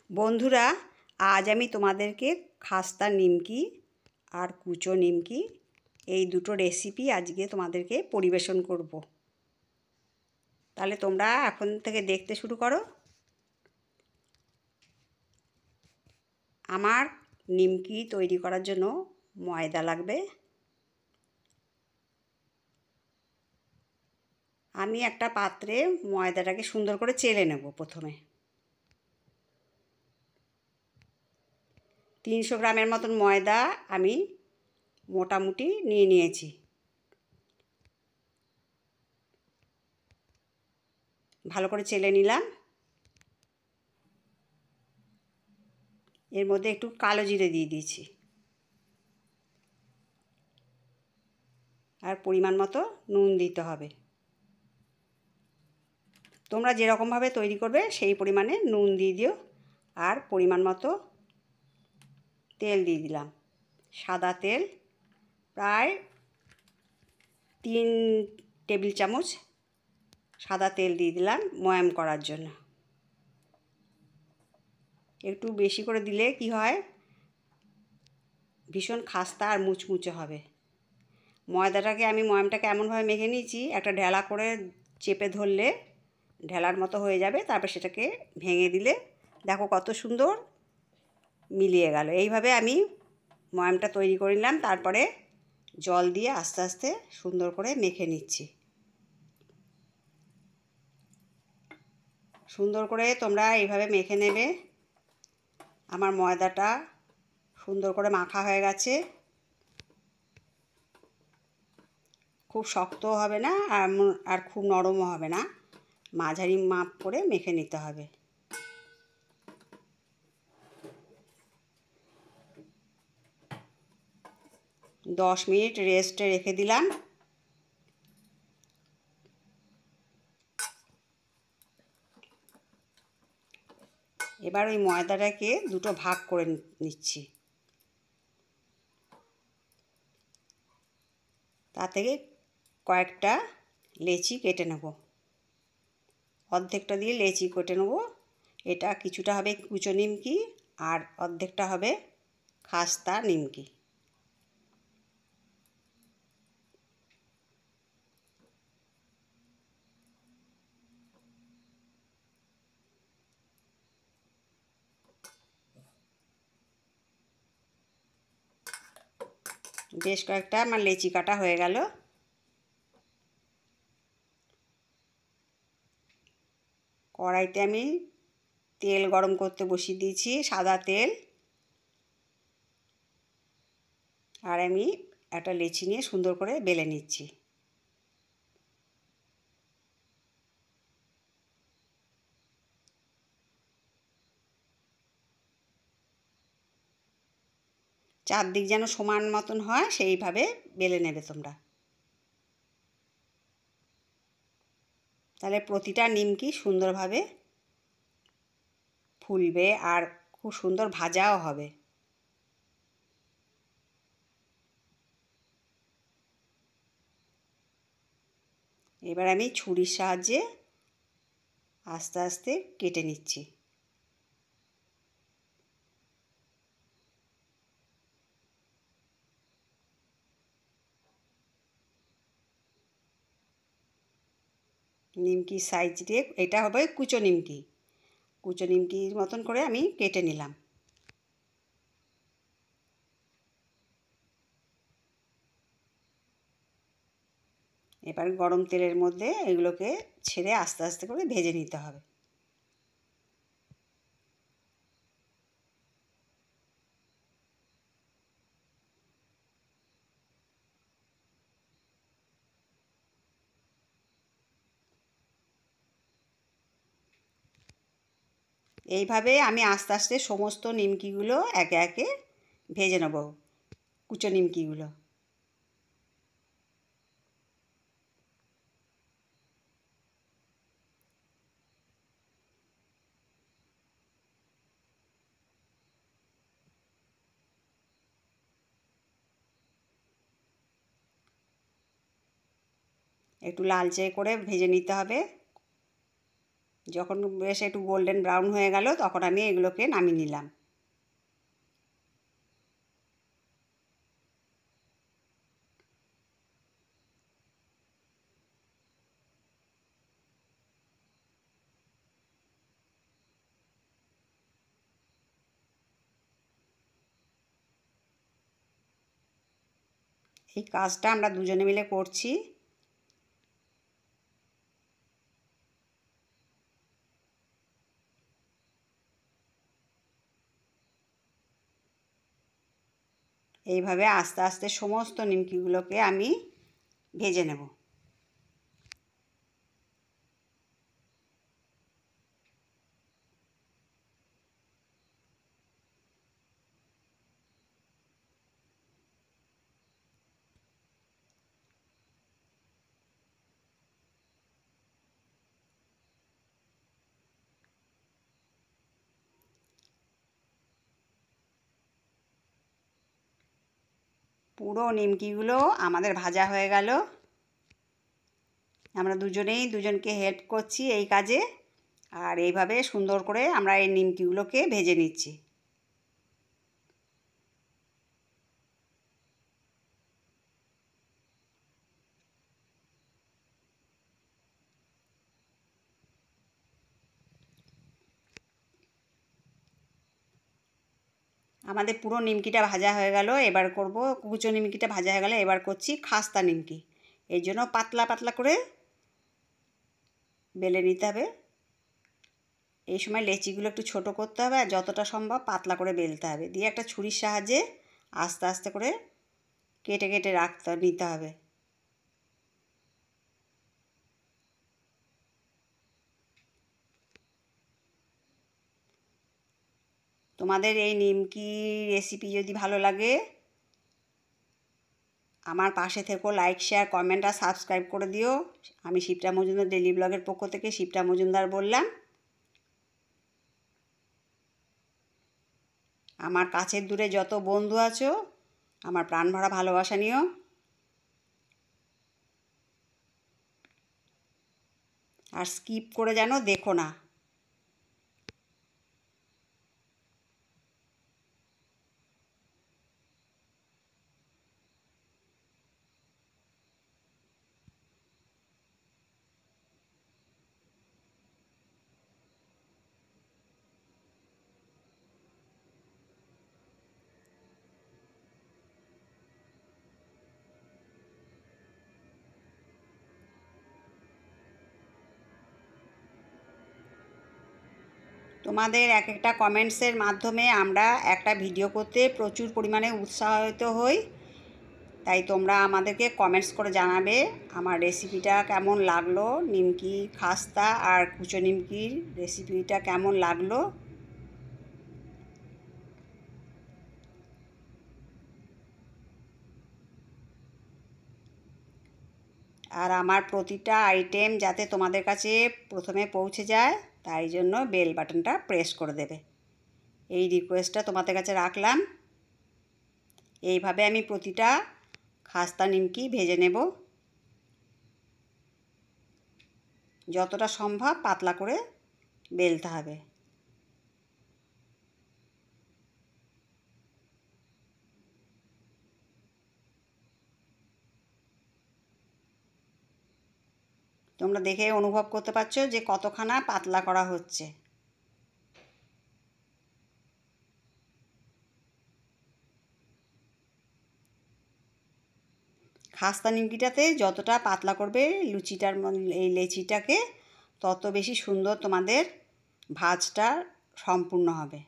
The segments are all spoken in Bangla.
বন্ধুরা, আজ আমি তোমাদেরকে খাস্তা নিমকি আর কুচো নিমকি এই দুটো রেসিপি আজকে তোমাদেরকে পরিবেশন করব। তাহলে তোমরা এখন থেকে দেখতে শুরু করো। আমার নিমকি তৈরি করার জন্য ময়দা লাগবে। আমি একটা পাত্রে ময়দাটাকে সুন্দর করে চেলে নেব। প্রথমে 300 গ্রামের মতন ময়দা আমি মোটামুটি নিয়ে নিয়েছি। ভালো করে চেলে নিলাম। এর মধ্যে একটু কালো জিরে দিয়ে দিয়েছি আর পরিমাণ মতো নুন দিতে হবে। তোমরা যেরকমভাবে তৈরি করবে সেই পরিমাণে নুন দিয়ে দিও। আর পরিমাণ মতো তেল দিয়ে দিলাম, সাদা তেল প্রায় 3 টেবিল চামচ সাদা তেল দিয়ে দিলাম ময়াম করার জন্য। একটু বেশি করে দিলে কি হয়, ভীষণ খাস্তা আর মুচমুচে হবে। ময়দাটাকে আমি ময়ামটাকে এমনভাবে মেখে নিয়েছি, একটা ঢেলা করে চেপে ধরলে ঢেলার মতো হয়ে যাবে। তারপর সেটাকে ভেঙে দিলে দেখো কত সুন্দর মিলিয়ে গেল। এইভাবে আমি ময়ামটা তৈরি করে নিলাম। তারপরে জল দিয়ে আস্তে আস্তে সুন্দর করে মেখে নিচ্ছি। সুন্দর করে তোমরা এইভাবে মেখে নেবে। আমার ময়দাটা সুন্দর করে মাখা হয়ে গেছে। খুব শক্তও হবে না আর খুব নরমও হবে না, মাঝারি মাপ করে মেখে নিতে হবে। দশ মিনিট রেস্টে রেখে দিলাম। এবার ওই ময়দাটাকে দুটো ভাগ করে নিচ্ছি। তা থেকে কয়েকটা লেচি কেটে নেব। অর্ধেকটা দিয়ে লেচি কেটে নেব। এটা কিছুটা হবে কুচো নিমকি আর অর্ধেকটা হবে খাস্তা নিমকি। বেশ কয়েকটা আমার লেচি কাটা হয়ে গেল। কড়াইতে আমি তেল গরম করতে বসিয়ে দিয়েছি, সাদা তেল। আর আমি একটা লেচি নিয়ে সুন্দর করে বেলে নিচ্ছি। চারদিক যেন সমান মতন হয় সেইভাবে বেলে নেবে তোমরা। তাহলে প্রতিটা নিমকি সুন্দরভাবে ফুলবে আর খুব সুন্দর ভাজাও হবে। এবার আমি ছুরির সাহায্যে আস্তে আস্তে কেটে নিচ্ছি। নিমকি সাইজ দিয়ে এটা হবে কুচো নিমকি। কুচো নিমকির মতন করে আমি কেটে নিলাম। এবার গরম তেলের মধ্যে এগুলোকে ছেড়ে আস্তে আস্তে করে ভেজে নিতে হবে। এইভাবে আমি আস্তে আস্তে সমস্ত নিমকিগুলো একে একে ভেজে নেব, কুচো নিমকিগুলো। একটু লালচে করে ভেজে নিতে হবে। যখন বেশ একটু গোল্ডেন ব্রাউন হয়ে গেল তখন আমি এগুলোকে নামিয়ে নিলাম। এই কাজটা আমরা দুজনে মিলে করছি। এইভাবে আস্তে আস্তে সমস্ত নিমকিগুলোকে আমি ভেজে নেব। পুরো নিমকিগুলো আমাদের ভাজা হয়ে গেল। আমরা দুজনেই দুজনকে হেল্প করছি এই কাজে, আর এইভাবে সুন্দর করে আমরা এই নিমকিগুলোকে ভেজে নিচ্ছি। আমাদের পুরো নিমকিটা ভাজা হয়ে গেল। এবার করব কুচো নিমকিটা ভাজা হয়ে গেলে এবার করছি খাস্তা নিমকি। এই জন্য পাতলা পাতলা করে বেলে নিতে হবে। এই সময় লেচিগুলো একটু ছোট করতে হবে আর যতটা সম্ভব পাতলা করে বেলতে হবে, দিয়ে একটা ছুরির সাহায্যে আস্তে আস্তে করে কেটে কেটে নিতে হবে। তোমাদের এই নিমকি রেসিপি যদি ভালো লাগে আমার পাশে থেকো, লাইক শেয়ার কমেন্ট আর সাবস্ক্রাইব করে দিও। আমি শিপ্রা মজুমদার ডেলি ব্লগের পক্ষ থেকে শিপ্রা মজুমদার বললাম। আমার কাছের দূরে যত বন্ধু আছো আমার প্রাণ ভরা ভালোবাসা নিও। আর স্কিপ করে যেন দেখো না। তোমাদের এক একটা কমেন্টসের মাধ্যমে আমরা একটা ভিডিও করতে প্রচুর পরিমাণে উৎসাহিত হই। তাই তোমরা আমাদেরকে কমেন্টস করে জানাবে আমার রেসিপিটা কেমন লাগলো, নিমকি খাস্তা আর কুচো নিমকির রেসিপিটা কেমন লাগলো। আর আমার প্রতিটা আইটেম যাতে তোমাদের কাছে প্রথমে পৌঁছে যায় তাই জন্য বেল বাটনটা প্রেস করে দেবে, এই রিকোয়েস্টটা তোমাদের কাছে রাখলাম। এইভাবে আমি প্রতিটা খাস্তা নিমকি ভেজে নেব, যতটা সম্ভব পাতলা করে বেলতে হবে। তোমরা দেখে অনুভব করতে পারছো যে কতখানা পাতলা করা হচ্ছে। খাস্তা নিমকিটাতে যতটা পাতলা করবে লুচিটার এই লেচিটাকে তত বেশি সুন্দর তোমাদের ভাজটা সম্পূর্ণ হবে।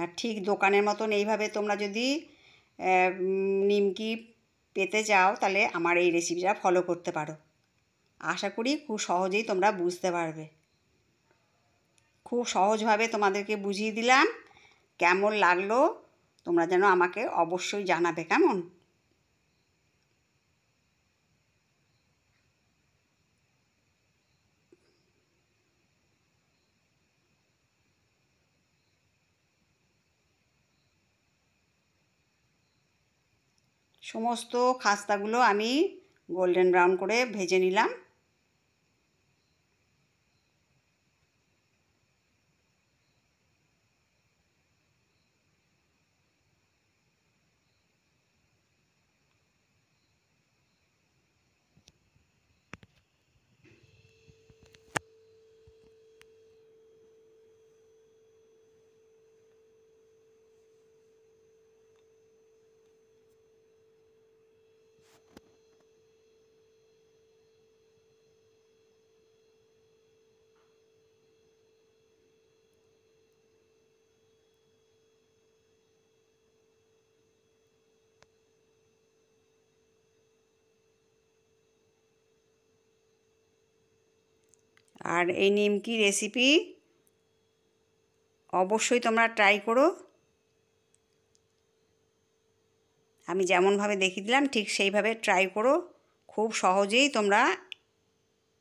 আর ঠিক দোকানের মতন এইভাবে তোমরা যদি নিমকি পেতে চাও তাহলে আমার এই রেসিপিটা ফলো করতে পারো। আশা করি খুব সহজেই তোমরা বুঝতে পারবে। খুব সহজভাবে তোমাদেরকে বুঝিয়ে দিলাম। কেমন লাগলো তোমরা যেন আমাকে অবশ্যই জানাবে কেমন। সমস্ত খাস্তাগুলো আমি গোল্ডেন ব্রাউন করে ভেজে নিলাম। আর এই নিমকি রেসিপি অবশ্যই তোমরা ট্রাই করো। আমি যেমনভাবে দেখিয়ে দিলাম ঠিক সেইভাবে ট্রাই করো। খুব সহজেই তোমরা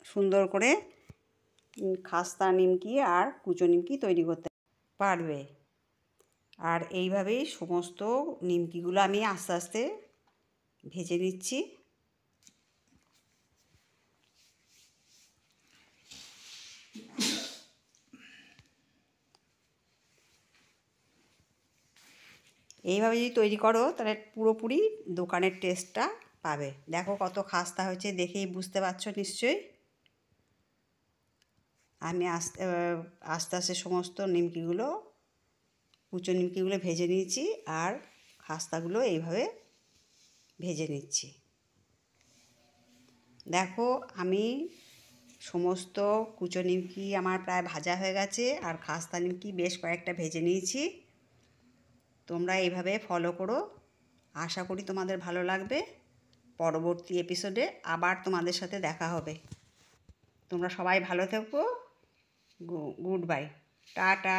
সুন্দর করে খাস্তা নিমকি আর কুচো নিমকি তৈরি করতে পারবে। আর এইভাবেই সমস্ত নিমকিগুলো আমি আস্তে আস্তে ভেজে নিচ্ছি। এইভাবে যদি তৈরি করো তাহলে পুরোপুরি দোকানের টেস্টটা পাবে। দেখো কত খাস্তা হয়েছে, দেখেই বুঝতে পারছো নিশ্চয়ই। আমি আস্তে আস্তে সমস্ত নিমকিগুলো কুচো নিমকিগুলো ভেজে নিয়েছি আর খাস্তাগুলো এইভাবে ভেজে নিচ্ছি। দেখো আমি সমস্ত কুচো নিমকি আমার প্রায় ভাজা হয়ে গেছে আর খাস্তা নিমকি বেশ কয়েকটা ভেজে নিয়েছি। তোমরা এইভাবে ফলো করো, আশা করি তোমাদের ভালো লাগবে। পরবর্তী এপিসোডে আবার তোমাদের সাথে দেখা হবে। তোমরা সবাই ভালো থেকো। Good bye, tata.